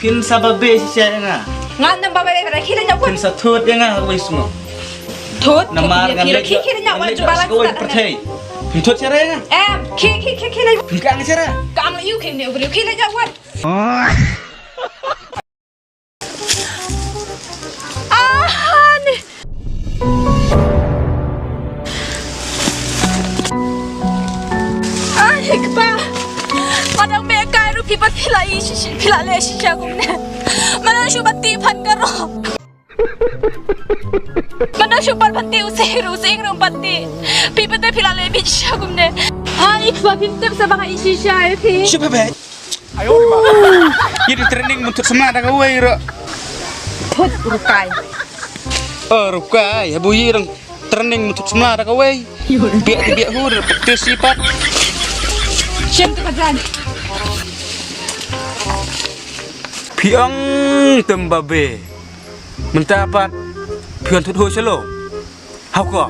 Pin sababe siya nga. Ngan nang babae para kira niya Pin sa thut yang nga wis mo. Thut. Namar kan kira niya wa jubala. Pertay. Pin thut siya nga. Kira. Pin kang siya. Kang yu kira ubri kira niya wa. Ni. Hikpa. Manang meka ru pipat pila le shisha kumne. Manang shubati phan karo. Manang shubal pati using rum pati. Pipate pila le shisha kumne. Hikpa pintep sa baka shisha pi. Siapa Ayo di ma. Jadi trending untuk semua ada kau iro. Thut rukai. Rukai, ya bu irang trending untuk semua ada kau. Biak hur, petis sifat. Siap tu kajan. Piang tembabe mendapat pion tuh selo. Hau kok.